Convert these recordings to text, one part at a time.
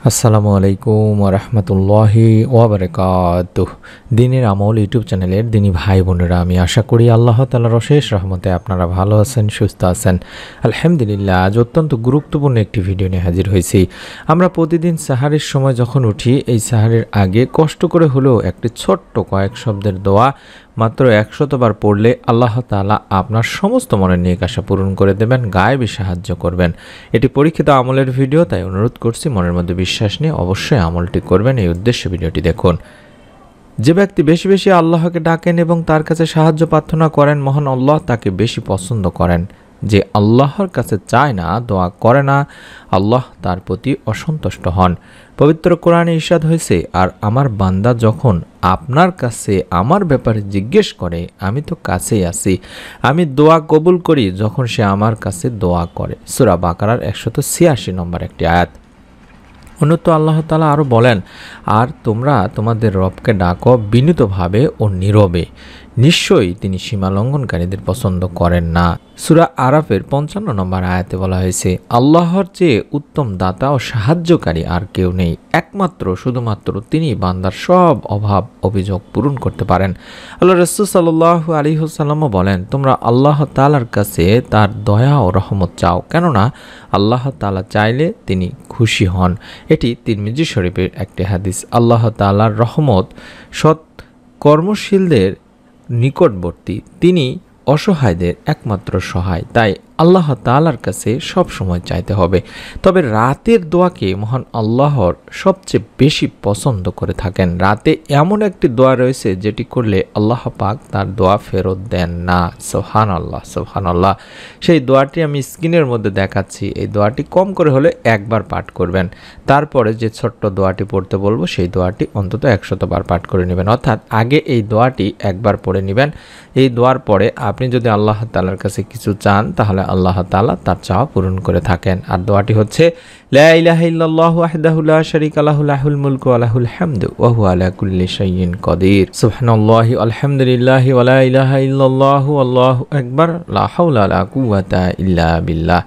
আসসালামু আলাইকুম ওরহমতুল্লাহি ওয়াবারাকাতুহ। দিনের আমল ইউটিউব চ্যানেলের দিনী ভাই বোনেরা, আমি আশা করি আল্লাহ তাআলার অশেষ রহমতে আপনারা ভালো আছেন, সুস্থ আছেন। আলহামদুলিল্লাহ, আজ অত্যন্ত গুরুত্বপূর্ণ একটি ভিডিও নিয়ে হাজির হয়েছি। আমরা প্রতিদিন সাহারের সময় যখন উঠি, এই সাহারের আগে কষ্ট করে হলেও একটি ছোট্ট কয়েক শব্দের দোয়া মাত্র 100 বার পড়লে আল্লাহ তাআলা আপনার সমস্ত মনের নেক আশা পূরণ করে দেবেন, গায়েবী সাহায্য করবেন। এটি পরীক্ষিত আমলের ভিডিও, তাই অনুরোধ করছি মনের মধ্যে বিশ্বাস নিয়ে অবশ্যই আমলটি করবেন। এই উদ্দেশ্যে ভিডিওটি দেখুন। যে ব্যক্তি বেশি বেশি আল্লাহকে ডাকেন এবং তার কাছে সাহায্য প্রার্থনা করেন, মহান আল্লাহ তাকে বেশি পছন্দ করেন। যে আল্লাহর কাছে চায় না, দোয়া করে না, আল্লাহ তার প্রতি অসন্তুষ্ট হন। পবিত্র কোরআনে ইরশাদ হয়েছে, আর আমার বান্দা যখন আপনার কাছে আমার ব্যাপারে জিজ্ঞেস করে, আমি তো কাছেই আছি, আমি দোয়া কবুল করি যখন সে আমার কাছে দোয়া করে। সূরা বাকারার 186 নম্বর একটি আয়াত। অন্যত আল্লাহ তাআলা আরও বলেন, আর তোমরা তোমাদের রবকে ডাকো বিনীতভাবে ও নীরবে, নিশ্চয়ই তিনি সীমালঙ্ঘনকারীদের পছন্দ করেন না। সূরা আরাফের 55 নম্বর আয়াতে বলা হয়েছে, আল্লাহর চেয়ে উত্তম দাতা ও সাহায্যকারী আর কেউ নেই, একমাত্র শুধুমাত্র তিনি বান্দার সব অভাব অভিযোগ পূরণ করতে পারেন। আল্লাহ রাসূল সাল্লাল্লাহু আলাইহি ওয়াসাল্লামও বলেন, তোমরা আল্লাহ তাআলার কাছে তার দয়া ও রহমত চাও, কেননা আল্লাহ তাআলা চাইলে তিনি খুশি হন। এটি তিরমিজি শরীফের একটি হাদিস। আল্লাহ তাআলার রহমত সৎ কর্মশীলদের নিকটবর্তী, তিনি অসহায়দের একমাত্র সহায়। তাই আল্লাহ তাআলার কাছে সব সময় চাইতে হবে। তবে রাতের দোয়াকে মহান আল্লাহর সবচেয়ে বেশি পছন্দ করে থাকেন। রাতে এমন একটি দোয়া রয়েছে যেটি করলে আল্লাহ পাক তার দোয়া ফেরত দেন না। সুবহানাল্লাহ, সুবহানাল্লাহ। সেই দোয়াটি আমি স্ক্রিনের মধ্যে দেখাচ্ছি। এই দোয়াটি কম করে হলে একবার পাঠ করবেন। তারপরে যে ছোট্ট দোয়াটি পড়তে বলবো, সেই দোয়াটি অন্তত 100 বার পাঠ করে নেবেন। অর্থাৎ আগে এই দোয়াটি একবার পড়ে নেবেন। এই দোয়ার পরে আপনি যদি আল্লাহ তাআলার কাছে কিছু চান, তাহলে আল্লাহ তাআলা তার চাওয়া পূরণ করে থাকেন। আর দোয়াটি হচ্ছে, লা ইলাহা ইল্লাল্লাহু ওয়াহদাহু লা শারীকা লাহু লাহুল মুলকু ওয়া লাহুল হামদু ওয়া হুয়া আলা কুল্লি শাইইন কাদির। সুবহানাল্লাহি আলহামদুলিল্লাহি ওয়া লা ইলাহা ইল্লাল্লাহু আল্লাহু আকবার লা হাওলা ওয়া লা কুওয়াতা ইল্লা বিল্লাহ।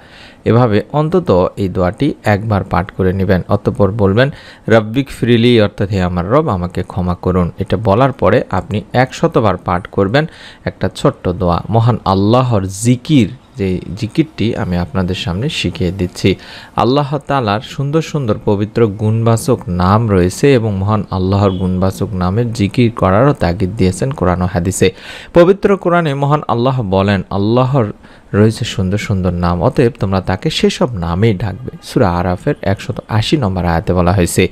এভাবে অন্তত এই দোয়াটি একবার পাঠ করে নেবেন। অতঃপর বলবেন, রব্বিক ফিরলি, অর্থাৎ হে আমার রব আমাকে ক্ষমা করুন। এটা বলার পরে আপনি 100 বার পাঠ করবেন একটা ছোট্ট দোয়া। মহান আল্লাহর জিকির, যে জিকিরটি আমি আপনাদের সামনে শিখিয়ে দিচ্ছি। আল্লাহ তাআলার সুন্দর সুন্দর পবিত্র গুণবাচক নাম রয়েছে এবং মহান আল্লাহর গুণবাচক নামের জিকির করারও তাগিদ দিয়েছেন কোরআন ও হাদিসে। পবিত্র কোরআনে মহান আল্লাহ বলেন, আল্লাহর রয়েছে সুন্দর সুন্দর নাম, অতএব তোমরা তাকে সেসব নামেই ডাকবে। সূরা আরাফের 180 নম্বর আয়াতে বলা হয়েছে।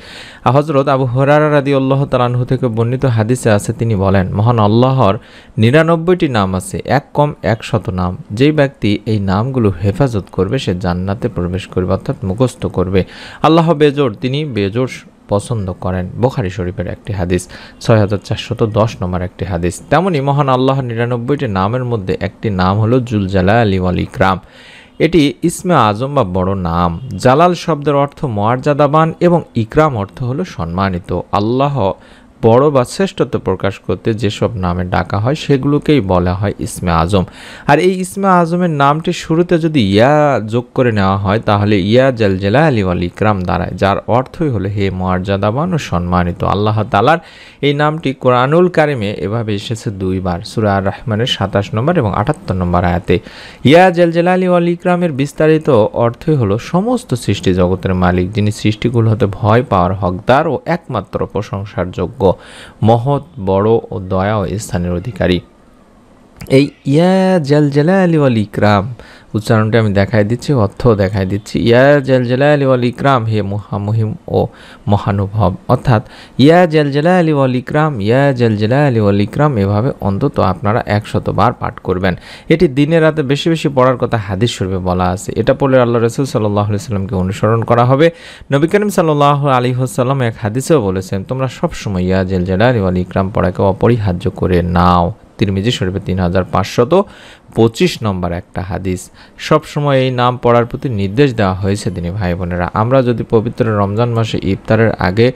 হযরত আবু হুরায়রা রাদিয়াল্লাহু তাআলা আনহু থেকে বর্ণিত হাদিসে আছে, তিনি বলেন, মহান আল্লাহর 99টি নাম আছে, এক কম 100 নাম। যেই ব্যক্তি এই নামগুলো হেফাজত করবে সে জান্নাতে প্রবেশ করবে, অর্থাৎ মুখস্থ করবে। আল্লাহ বেজোড়, তিনি বেজোড় পছন্দ করেন। বুখারী শরীফের একটি হাদিস, 6410 নম্বর একটি হাদিস। তেমনি মহান আল্লাহর 99টি নামের মধ্যে একটি নাম হলো জুল জালালি ওয়াল ইকরাম। এটি ইসমে আজম বা বড় নাম। জালাল শব্দের অর্থ মর্যাদাবান এবং ইকরাম অর্থ হলো সম্মানিত। আল্লাহ বড় বা শ্রেষ্ঠত্ব প্রকাশ করতে যেসব নামে ডাকা হয় সেগুলোকেই বলা হয় ইসমে আজম। আর এই ইসমে আজমের নামটি শুরুতে যদি ইয়া যোগ করে নেওয়া হয়, তাহলে ইয়া জাল জালালি ওয়াল ইকরাম দাঁড়ায়, যার অর্থই হলো হে মর্যাদাবান ও সম্মানিত। আল্লাহ তাআলার এই নামটি কোরআনুল কারিমে এভাবে এসেছে 2 বার, সূরা আর রহমানের 27 নম্বর এবং 78 নম্বর আয়াতে। ইয়া জাল জালালি ওয়াল ইকরামের বিস্তারিত অর্থই হলো সমস্ত সৃষ্টি জগতের মালিক, যিনি সৃষ্টিগুলো হতে ভয় পাওয়ার হকদার ও একমাত্র প্রশংসার যোগ্য, মহৎ, বড় ও দয়া ও স্থানের অধিকারী। এই ইয়া জাল জালালি ওয়াল ইকরাম উচ্চারণটা আমি দেখাই দিচ্ছি, অর্থ দেখাই দিচ্ছি। ইয়া জাল জালালি ওয়াল ইকরাম, হে মহামহিম ও মহানুভব, অর্থাৎ ইয়া জাল জালালি ওয়াল ইকরাম, ইয়া জাল জালালি ওয়াল ইকরাম। এভাবে অন্তত আপনারা 100 বার পাঠ করবেন। এটি দিনে রাতে বেশি বেশি পড়ার কথা হাদিস শরীফে বলা আছে। এটা পড়লে আল্লাহ রাসূল সাল্লাল্লাহু আলাইহি ওয়াসাল্লামকে অনুসরণ করা হবে। নবী করিম সাল্লাল্লাহু আলাইহি ওয়াসাল্লাম এক হাদিসেও বলেছেন, তোমরা সবসময় ইয়া জাল জালালি ওয়াল ইকরাম পড়াকে অপরিহার্য করে নাও। তিরমিজি শরীফে 3525 নম্বর একটা হাদিস। সবসময় এই নাম পড়ার প্রতি নির্দেশ দেওয়া হয়েছে দিনী ভাই বোনেরা। আমরা যদি পবিত্র রমজান মাসে ইফতারের আগে,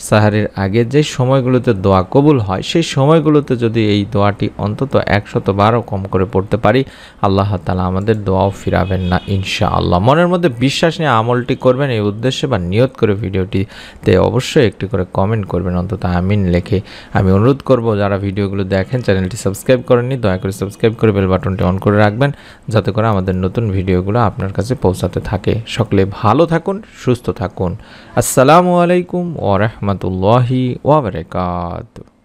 সাহারির আগে যে সময়গুলোতে দোয়া কবুল হয়, সেই সময়গুলোতে যদি এই দোয়াটি অন্তত 112 কম করে পড়তে পারি, আল্লাহ তাআলা আমাদের দোয়াও ফিরাবেন না ইনশাআল্লাহ। মনের মধ্যে বিশ্বাস নিয়ে আমলটি করবেন এই উদ্দেশ্যে বা নিয়ত করে ভিডিওটিতে অবশ্যই একটি করে কমেন্ট করবেন, অন্তত আমিন লিখে। আমি অনুরোধ করব যারা ভিডিওগুলো দেখেন চ্যানেলটি সাবস্ক্রাইব করেননি, দয়া করে সাবস্ক্রাইব করে বেল বাটনটি অন করে রাখবেন, যাতে করে আমাদের নতুন ভিডিওগুলো আপনার কাছে পৌঁছাতে থাকে। সকলে ভালো থাকুন, সুস্থ থাকুন। আসসালামু আলাইকুম ওয়া রাহমাতুল্লাহি ওয়া বারাকাতুহু।